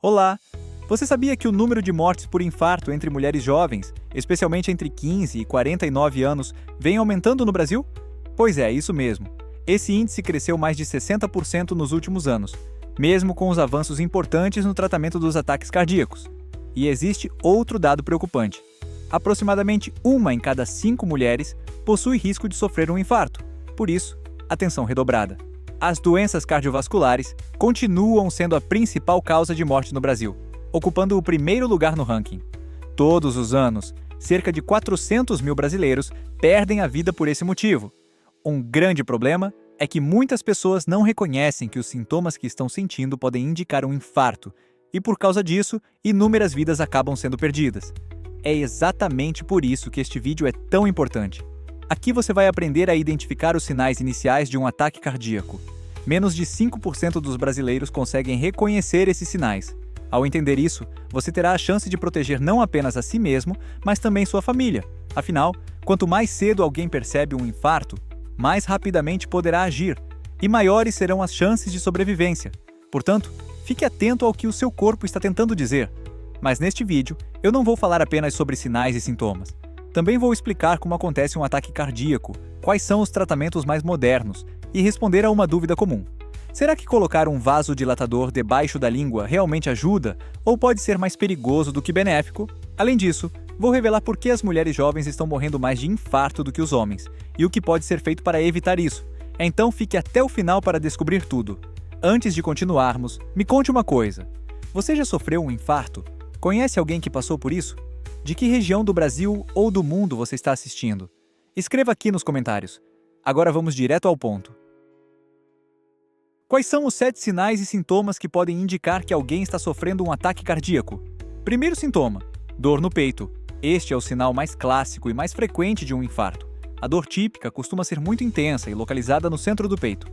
Olá! Você sabia que o número de mortes por infarto entre mulheres jovens, especialmente entre 15 e 49 anos, vem aumentando no Brasil? Pois é, isso mesmo. Esse índice cresceu mais de 60% nos últimos anos, mesmo com os avanços importantes no tratamento dos ataques cardíacos. E existe outro dado preocupante. Aproximadamente 1 em cada 5 mulheres possui risco de sofrer um infarto. Por isso, atenção redobrada. As doenças cardiovasculares continuam sendo a principal causa de morte no Brasil, ocupando o primeiro lugar no ranking. Todos os anos, cerca de 400 mil brasileiros perdem a vida por esse motivo. Um grande problema é que muitas pessoas não reconhecem que os sintomas que estão sentindo podem indicar um infarto, e por causa disso, inúmeras vidas acabam sendo perdidas. É exatamente por isso que este vídeo é tão importante. Aqui você vai aprender a identificar os sinais iniciais de um ataque cardíaco. Menos de 5% dos brasileiros conseguem reconhecer esses sinais. Ao entender isso, você terá a chance de proteger não apenas a si mesmo, mas também sua família. Afinal, quanto mais cedo alguém percebe um infarto, mais rapidamente poderá agir, e maiores serão as chances de sobrevivência. Portanto, fique atento ao que o seu corpo está tentando dizer. Mas neste vídeo, eu não vou falar apenas sobre sinais e sintomas. Também vou explicar como acontece um ataque cardíaco, quais são os tratamentos mais modernos, e responder a uma dúvida comum. Será que colocar um vasodilatador debaixo da língua realmente ajuda, ou pode ser mais perigoso do que benéfico? Além disso, vou revelar por que as mulheres jovens estão morrendo mais de infarto do que os homens, e o que pode ser feito para evitar isso. Então fique até o final para descobrir tudo. Antes de continuarmos, me conte uma coisa. Você já sofreu um infarto? Conhece alguém que passou por isso? De que região do Brasil ou do mundo você está assistindo? Escreva aqui nos comentários. Agora vamos direto ao ponto. Quais são os 7 sinais e sintomas que podem indicar que alguém está sofrendo um ataque cardíaco? Primeiro sintoma: dor no peito. Este é o sinal mais clássico e mais frequente de um infarto. A dor típica costuma ser muito intensa e localizada no centro do peito.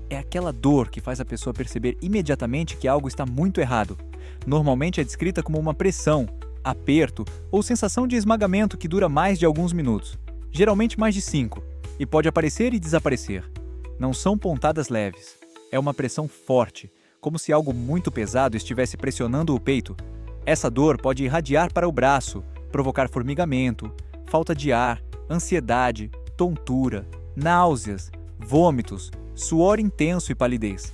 É aquela dor que faz a pessoa perceber imediatamente que algo está muito errado. Normalmente é descrita como uma pressão, aperto ou sensação de esmagamento que dura mais de alguns minutos, geralmente mais de 5, e pode aparecer e desaparecer. Não são pontadas leves. É uma pressão forte, como se algo muito pesado estivesse pressionando o peito. Essa dor pode irradiar para o braço, provocar formigamento, falta de ar, ansiedade, tontura, náuseas, vômitos, suor intenso e palidez.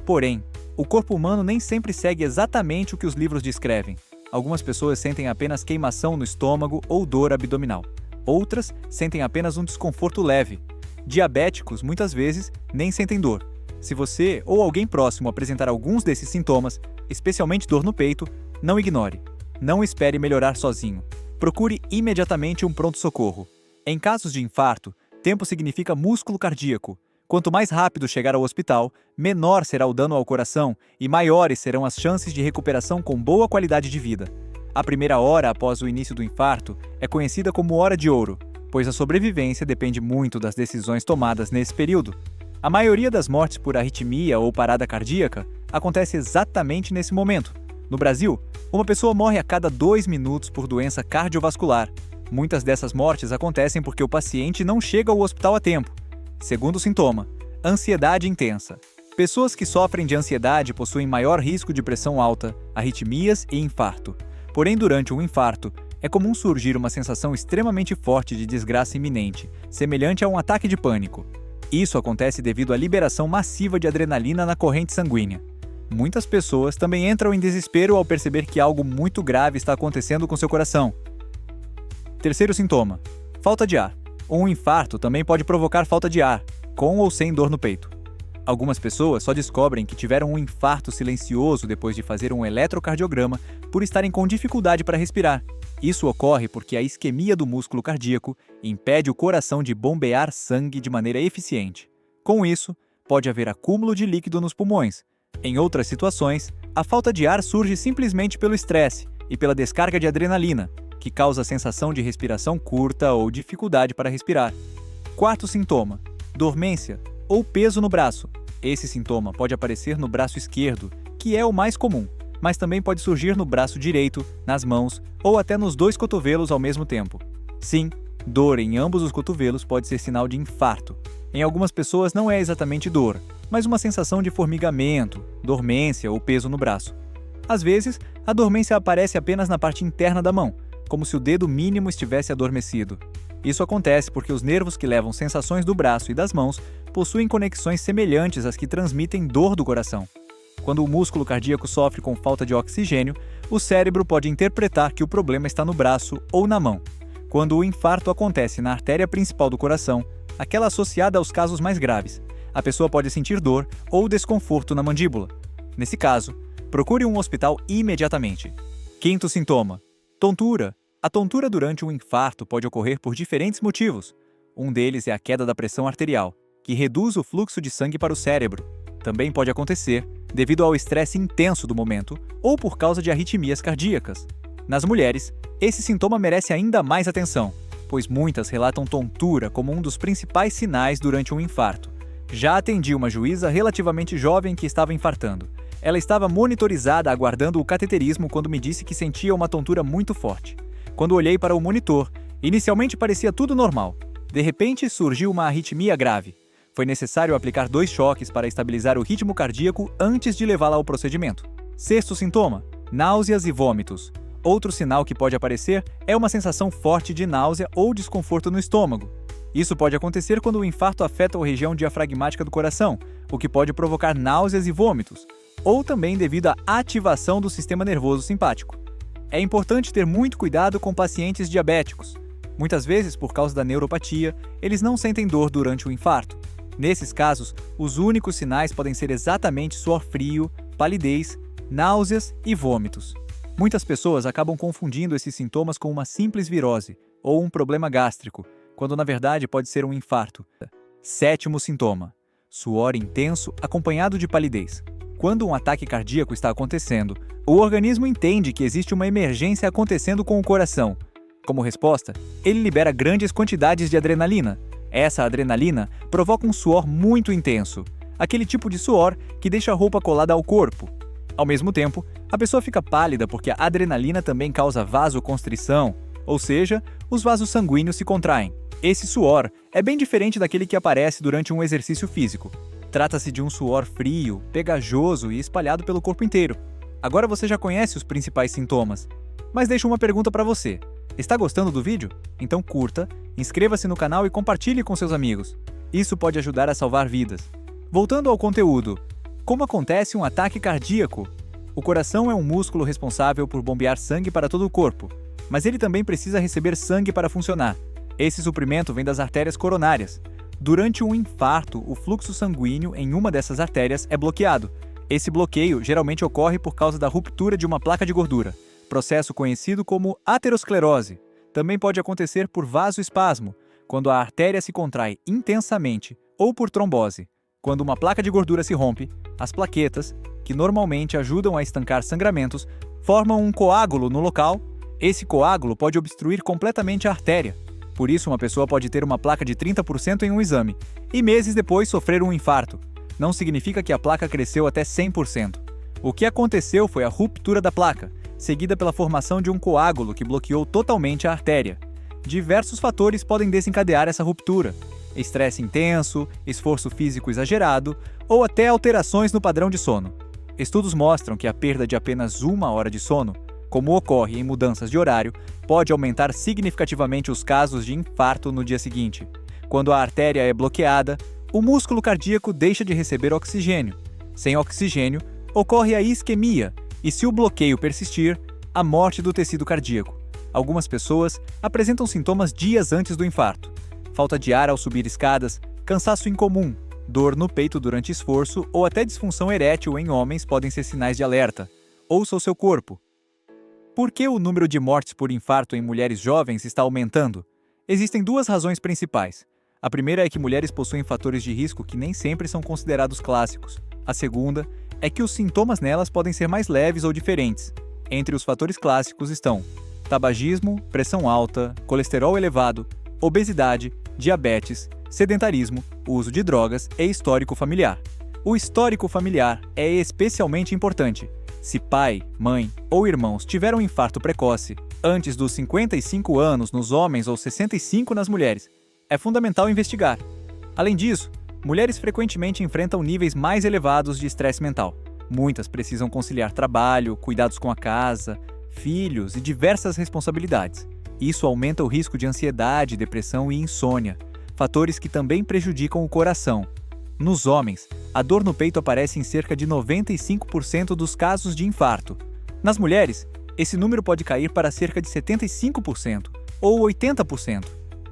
Porém, o corpo humano nem sempre segue exatamente o que os livros descrevem. Algumas pessoas sentem apenas queimação no estômago ou dor abdominal. Outras sentem apenas um desconforto leve. Diabéticos, muitas vezes, nem sentem dor. Se você ou alguém próximo apresentar alguns desses sintomas, especialmente dor no peito, não ignore. Não espere melhorar sozinho. Procure imediatamente um pronto-socorro. Em casos de infarto, tempo significa músculo cardíaco. Quanto mais rápido chegar ao hospital, menor será o dano ao coração e maiores serão as chances de recuperação com boa qualidade de vida. A primeira hora após o início do infarto é conhecida como hora de ouro, pois a sobrevivência depende muito das decisões tomadas nesse período. A maioria das mortes por arritmia ou parada cardíaca acontece exatamente nesse momento. No Brasil, uma pessoa morre a cada 2 minutos por doença cardiovascular. Muitas dessas mortes acontecem porque o paciente não chega ao hospital a tempo. Segundo sintoma: ansiedade intensa. Pessoas que sofrem de ansiedade possuem maior risco de pressão alta, arritmias e infarto. Porém, durante um infarto, é comum surgir uma sensação extremamente forte de desgraça iminente, semelhante a um ataque de pânico. Isso acontece devido à liberação massiva de adrenalina na corrente sanguínea. Muitas pessoas também entram em desespero ao perceber que algo muito grave está acontecendo com seu coração. Terceiro sintoma: falta de ar. Um infarto também pode provocar falta de ar, com ou sem dor no peito. Algumas pessoas só descobrem que tiveram um infarto silencioso depois de fazer um eletrocardiograma por estarem com dificuldade para respirar. Isso ocorre porque a isquemia do músculo cardíaco impede o coração de bombear sangue de maneira eficiente. Com isso, pode haver acúmulo de líquido nos pulmões. Em outras situações, a falta de ar surge simplesmente pelo estresse e pela descarga de adrenalina, que causa a sensação de respiração curta ou dificuldade para respirar. Quarto sintoma: dormência ou peso no braço. Esse sintoma pode aparecer no braço esquerdo, que é o mais comum, mas também pode surgir no braço direito, nas mãos ou até nos 2 cotovelos ao mesmo tempo. Sim, dor em ambos os cotovelos pode ser sinal de infarto. Em algumas pessoas não é exatamente dor, mas uma sensação de formigamento, dormência ou peso no braço. Às vezes, a dormência aparece apenas na parte interna da mão, como se o dedo mínimo estivesse adormecido. Isso acontece porque os nervos que levam sensações do braço e das mãos possuem conexões semelhantes às que transmitem dor do coração. Quando o músculo cardíaco sofre com falta de oxigênio, o cérebro pode interpretar que o problema está no braço ou na mão. Quando o infarto acontece na artéria principal do coração, aquela associada aos casos mais graves, a pessoa pode sentir dor ou desconforto na mandíbula. Nesse caso, procure um hospital imediatamente. Quinto sintoma: tontura. A tontura durante um infarto pode ocorrer por diferentes motivos. Um deles é a queda da pressão arterial, que reduz o fluxo de sangue para o cérebro. Também pode acontecer devido ao estresse intenso do momento ou por causa de arritmias cardíacas. Nas mulheres, esse sintoma merece ainda mais atenção, pois muitas relatam tontura como um dos principais sinais durante um infarto. Já atendi uma juíza relativamente jovem que estava infartando. Ela estava monitorizada aguardando o cateterismo quando me disse que sentia uma tontura muito forte. Quando olhei para o monitor, inicialmente parecia tudo normal. De repente, surgiu uma arritmia grave. Foi necessário aplicar 2 choques para estabilizar o ritmo cardíaco antes de levá-la ao procedimento. Sexto sintoma: náuseas e vômitos. Outro sinal que pode aparecer é uma sensação forte de náusea ou desconforto no estômago. Isso pode acontecer quando o infarto afeta a região diafragmática do coração, o que pode provocar náuseas e vômitos, ou também devido à ativação do sistema nervoso simpático. É importante ter muito cuidado com pacientes diabéticos. Muitas vezes, por causa da neuropatia, eles não sentem dor durante o infarto. Nesses casos, os únicos sinais podem ser exatamente suor frio, palidez, náuseas e vômitos. Muitas pessoas acabam confundindo esses sintomas com uma simples virose ou um problema gástrico, quando na verdade pode ser um infarto. Sétimo sintoma: suor intenso acompanhado de palidez. Quando um ataque cardíaco está acontecendo, o organismo entende que existe uma emergência acontecendo com o coração. Como resposta, ele libera grandes quantidades de adrenalina. Essa adrenalina provoca um suor muito intenso, aquele tipo de suor que deixa a roupa colada ao corpo. Ao mesmo tempo, a pessoa fica pálida porque a adrenalina também causa vasoconstrição, ou seja, os vasos sanguíneos se contraem. Esse suor é bem diferente daquele que aparece durante um exercício físico. Trata-se de um suor frio, pegajoso e espalhado pelo corpo inteiro. Agora você já conhece os principais sintomas. Mas deixo uma pergunta para você. Está gostando do vídeo? Então curta, inscreva-se no canal e compartilhe com seus amigos. Isso pode ajudar a salvar vidas. Voltando ao conteúdo, como acontece um ataque cardíaco? O coração é um músculo responsável por bombear sangue para todo o corpo, mas ele também precisa receber sangue para funcionar. Esse suprimento vem das artérias coronárias. Durante um infarto, o fluxo sanguíneo em uma dessas artérias é bloqueado. Esse bloqueio geralmente ocorre por causa da ruptura de uma placa de gordura, processo conhecido como aterosclerose. Também pode acontecer por vasoespasmo, quando a artéria se contrai intensamente, ou por trombose. Quando uma placa de gordura se rompe, as plaquetas, que normalmente ajudam a estancar sangramentos, formam um coágulo no local. Esse coágulo pode obstruir completamente a artéria. Por isso, uma pessoa pode ter uma placa de 30% em um exame e meses depois sofrer um infarto. Não significa que a placa cresceu até 100%. O que aconteceu foi a ruptura da placa, seguida pela formação de um coágulo que bloqueou totalmente a artéria. Diversos fatores podem desencadear essa ruptura: estresse intenso, esforço físico exagerado ou até alterações no padrão de sono. Estudos mostram que a perda de apenas 1 hora de sono, como ocorre em mudanças de horário, pode aumentar significativamente os casos de infarto no dia seguinte. Quando a artéria é bloqueada, o músculo cardíaco deixa de receber oxigênio. Sem oxigênio, ocorre a isquemia, e se o bloqueio persistir, a morte do tecido cardíaco. Algumas pessoas apresentam sintomas dias antes do infarto: falta de ar ao subir escadas, cansaço incomum, dor no peito durante esforço ou até disfunção erétil em homens podem ser sinais de alerta. Ouça o seu corpo. Por que o número de mortes por infarto em mulheres jovens está aumentando? Existem 2 razões principais. A primeira é que mulheres possuem fatores de risco que nem sempre são considerados clássicos. A segunda é que os sintomas nelas podem ser mais leves ou diferentes. Entre os fatores clássicos estão tabagismo, pressão alta, colesterol elevado, obesidade, diabetes, sedentarismo, uso de drogas e histórico familiar. O histórico familiar é especialmente importante. Se pai, mãe ou irmãos tiveram um infarto precoce antes dos 55 anos nos homens ou 65 nas mulheres, é fundamental investigar. Além disso, mulheres frequentemente enfrentam níveis mais elevados de estresse mental. Muitas precisam conciliar trabalho, cuidados com a casa, filhos e diversas responsabilidades. Isso aumenta o risco de ansiedade, depressão e insônia, fatores que também prejudicam o coração. Nos homens, a dor no peito aparece em cerca de 95% dos casos de infarto. Nas mulheres, esse número pode cair para cerca de 75% ou 80%.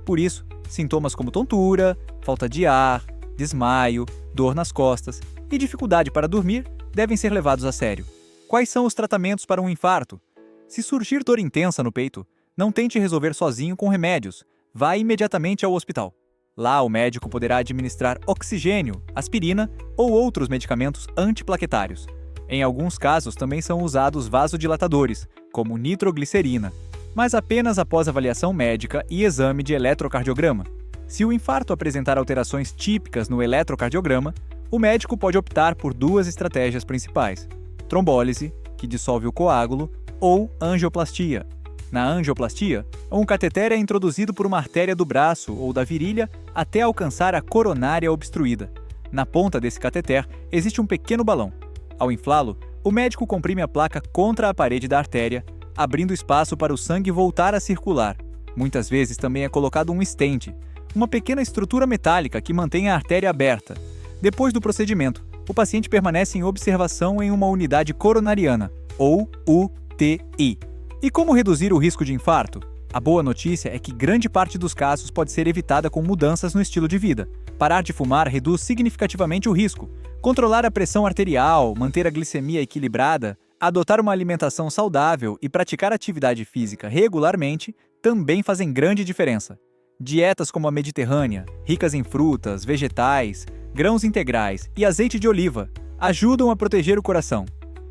Por isso, sintomas como tontura, falta de ar, desmaio, dor nas costas e dificuldade para dormir devem ser levados a sério. Quais são os tratamentos para um infarto? Se surgir dor intensa no peito, não tente resolver sozinho com remédios. Vá imediatamente ao hospital. Lá, o médico poderá administrar oxigênio, aspirina ou outros medicamentos antiplaquetários. Em alguns casos, também são usados vasodilatadores, como nitroglicerina, mas apenas após avaliação médica e exame de eletrocardiograma. Se o infarto apresentar alterações típicas no eletrocardiograma, o médico pode optar por duas estratégias principais: trombólise, que dissolve o coágulo, ou angioplastia. Na angioplastia, um cateter é introduzido por uma artéria do braço ou da virilha até alcançar a coronária obstruída. Na ponta desse cateter existe um pequeno balão. Ao inflá-lo, o médico comprime a placa contra a parede da artéria, abrindo espaço para o sangue voltar a circular. Muitas vezes também é colocado um stent, uma pequena estrutura metálica que mantém a artéria aberta. Depois do procedimento, o paciente permanece em observação em uma unidade coronariana, ou UTI. E como reduzir o risco de infarto? A boa notícia é que grande parte dos casos pode ser evitada com mudanças no estilo de vida. Parar de fumar reduz significativamente o risco. Controlar a pressão arterial, manter a glicemia equilibrada, adotar uma alimentação saudável e praticar atividade física regularmente também fazem grande diferença. Dietas como a mediterrânea, ricas em frutas, vegetais, grãos integrais e azeite de oliva ajudam a proteger o coração.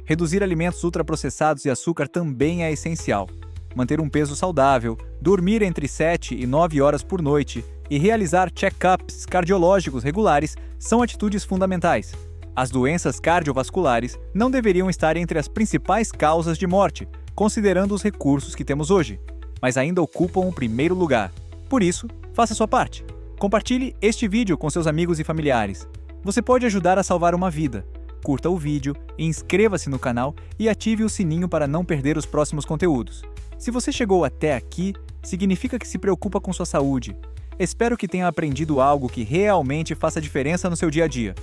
Reduzir alimentos ultraprocessados e açúcar também é essencial. Manter um peso saudável, dormir entre 7 e 9 horas por noite e realizar check-ups cardiológicos regulares são atitudes fundamentais. As doenças cardiovasculares não deveriam estar entre as principais causas de morte, considerando os recursos que temos hoje, mas ainda ocupam o primeiro lugar. Por isso, faça sua parte. Compartilhe este vídeo com seus amigos e familiares. Você pode ajudar a salvar uma vida. Curta o vídeo, inscreva-se no canal e ative o sininho para não perder os próximos conteúdos. Se você chegou até aqui, significa que se preocupa com sua saúde. Espero que tenha aprendido algo que realmente faça diferença no seu dia a dia.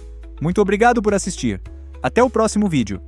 Muito obrigado por assistir. Até o próximo vídeo.